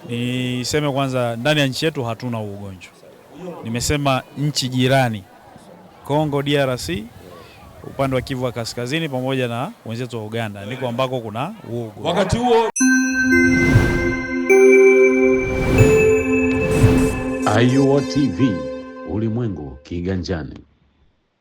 Niseme kwanza ndani ya nchi yetu hatuna ugonjwa. Nimesema nchi jirani, Kongo DRC, upande wa Kivu wa Kaskazini pamoja na wenzetu wa Uganda ndiko ambako kuna ugonjwa. Wakati huo Ayuwa TV, ulimwengu kiganjani.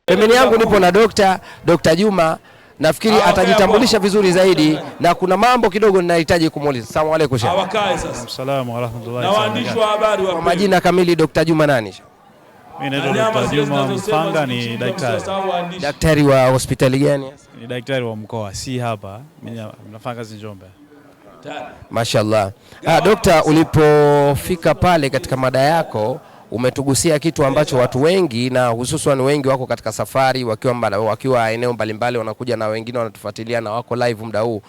Pembeni yangu nipo na Dr. Juma. Nafikiri atajitambulisha vizuri zaidi na kuna mambo kidogo ninahitaji kumuuliza. Asalamu alaykum Sheikh. Awakae sasa. Asalamu wa rahmatullahi na waandishi wa habari wa majina kamili Dr. Juma nani? Mimi naitwa Dr. Juma Mfanga, ni daktari. Daktari wa hospitali gani? Ni daktari wa mkoa, si hapa. Mimi nafanya kazi Njombe. Mashaallah. Dokta, ulipofika pale katika mada yako umetugusia kitu ambacho watu wengi na hususan wengi wako katika safari wakiwa eneo mbalimbali, wanakuja na wengine wanatufuatilia na wako live muda huu,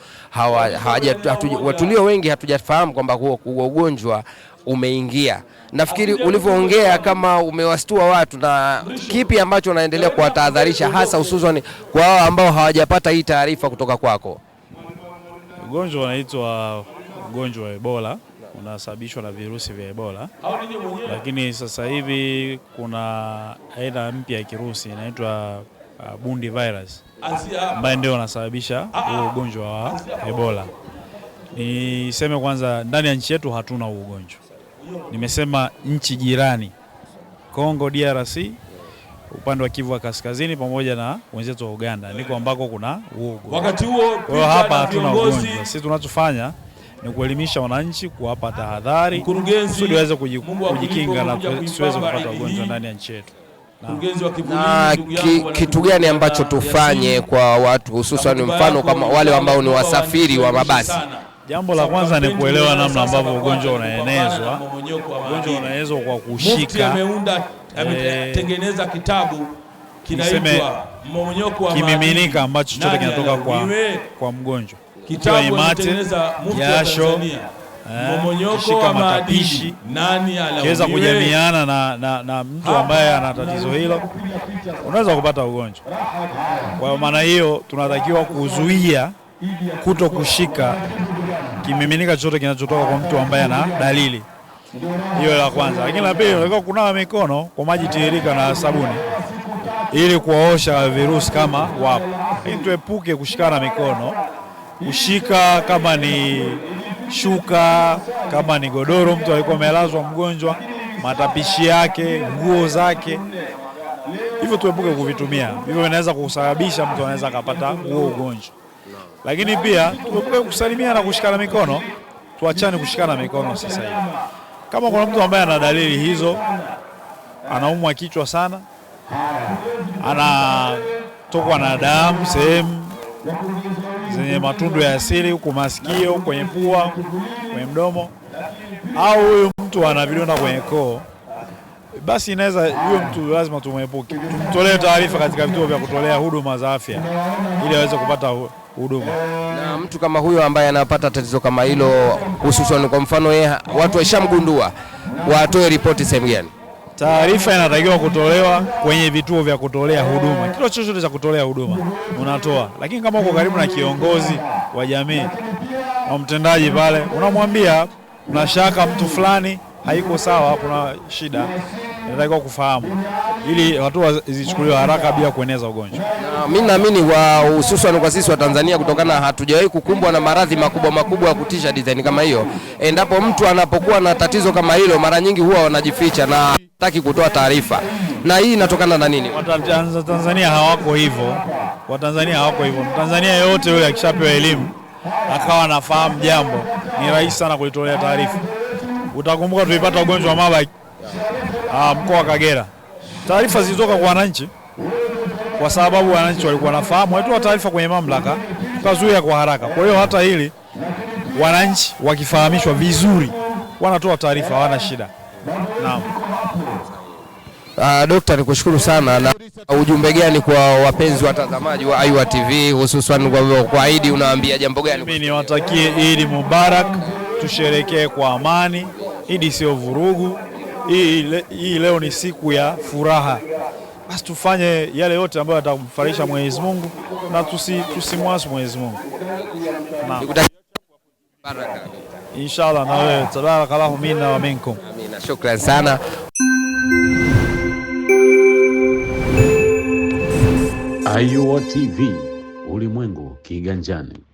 watulio wengi hatujafahamu kwamba huo ugonjwa umeingia. Nafikiri ulivyoongea kama umewastua watu, na kipi ambacho unaendelea kuwatahadharisha hasa hususan kwa hao ambao hawajapata hii taarifa kutoka kwako? Ugonjwa unaitwa ugonjwa wa Ebola, unasababishwa na virusi vya Ebola. Lakini sasa hivi kuna aina mpya ya kirusi inaitwa Bundi virus ambaye ndio unasababisha ugonjwa wa Ebola. Niseme kwanza ndani ya nchi yetu hatuna ugonjwa. Nimesema nchi jirani, Kongo DRC, upande wa Kivu wa Kaskazini pamoja na wenzetu wa Uganda ndiko ambako kuna ugonjwa. Wakati huo kwa hapa hatuna ugonjwa. Sisi tunachofanya ni kuelimisha wananchi, kuwapa tahadhari ili waweze kujikinga na tusiweze kupata ugonjwa ndani ya nchi yetu. Na kitu gani ambacho tufanye kwa watu hususan mfano kama wale ambao ni wasafiri wa mabasi? Jambo la kwanza ni kuelewa namna ambavyo ugonjwa unaenezwa. Ugonjwa unaenezwa kwa kushika. Ametengeneza kitabu kinaitwa Mmomonyoko wa kimiminika ambacho chote kinatoka kwa mgonjwa. Kitabu kinatengeneza jasho, mmomonyoko wa matapishi, kiweza kujamiana na mtu ambaye ana tatizo hilo, unaweza kupata ugonjwa. Kwa maana hiyo tunatakiwa kuzuia kuto kushika kimiminika chote kinachotoka kwa mtu ambaye ana dalili. Hiyo la kwanza. Lakini la pili, unatakiwa kunawa mikono kwa maji tiririka na sabuni ili kuosha virusi kama wapo. Ili tuepuke kushikana mikono. Kushika kama ni shuka, kama ni godoro mtu alikuwa amelazwa mgonjwa, matapishi yake, nguo zake, hivyo tuepuke kuvitumia. Hivyo inaweza kusababisha mtu anaweza kupata huo ugonjwa. Lakini pia tuepuke kusalimia na kushikana mikono. Tuachane kushikana mikono sasa hivi. Kama kuna mtu ambaye ana dalili hizo, anaumwa kichwa sana, anatokwa na damu sehemu zenye matundu ya asili huko masikio, kwenye pua, kwenye mdomo, au huyu mtu ana vidonda kwenye koo, basi inaweza huyo mtu lazima tumwepuke. Tumtolee taarifa katika vituo vya kutolea huduma za afya ili aweze kupata huduma. Na mtu kama huyo ambaye anapata tatizo kama hilo, hususan kwa mfano yeye watu washamgundua, watoe ripoti sehemu gani? Taarifa inatakiwa kutolewa kwenye vituo vya kutolea huduma. Kila chochote cha kutolea huduma unatoa. Lakini kama uko karibu na kiongozi wa jamii au mtendaji pale, unamwambia unashaka mtu fulani haiko sawa, kuna shida, inatakiwa kufahamu ili watu zichukuliwe haraka bila kueneza ugonjwa. Na mimi naamini hususan kwa sisi wa Tanzania, kutokana hatujawahi kukumbwa na maradhi makubwa ya kutisha design kama hiyo, endapo mtu anapokuwa na tatizo kama hilo, mara nyingi huwa wanajificha na hataki kutoa taarifa. Na hii inatokana na nini? Tanzania hawako hivyo. Watanzania hawako hivyo. Mtanzania yote yule akishapewa elimu akawa anafahamu jambo, ni rahisi sana kulitolea taarifa. Utakumbuka tulipata ugonjwa wa Marburg mkoa wa Kagera. Taarifa zilitoka kwa wananchi kwa sababu wananchi walikuwa wanafahamu, walitoa taarifa kwenye mamlaka, tukazuia kwa haraka. Kwa hiyo hata hili wananchi wakifahamishwa vizuri wanatoa taarifa, hawana shida. Naam. Dokta, nikushukuru sana. Na ujumbe gani kwa wapenzi watazamaji wa Ayuwa TV, hususan kwa Eid, unawaambia jambo gani? Mimi niwatakie Eid Mubarak, tusherekee kwa amani. Eid sio vurugu. Hii leo ni siku ya furaha. Basi tufanye yale yote ambayo yatamfurahisha Mwenyezi Mungu na tusimwasi Mwenyezi Mungu. Naam. inshallah na wewe. Tabarakallahu minna wa minkum. Amina, shukran sana. AYUO TV, ulimwengu kiganjani.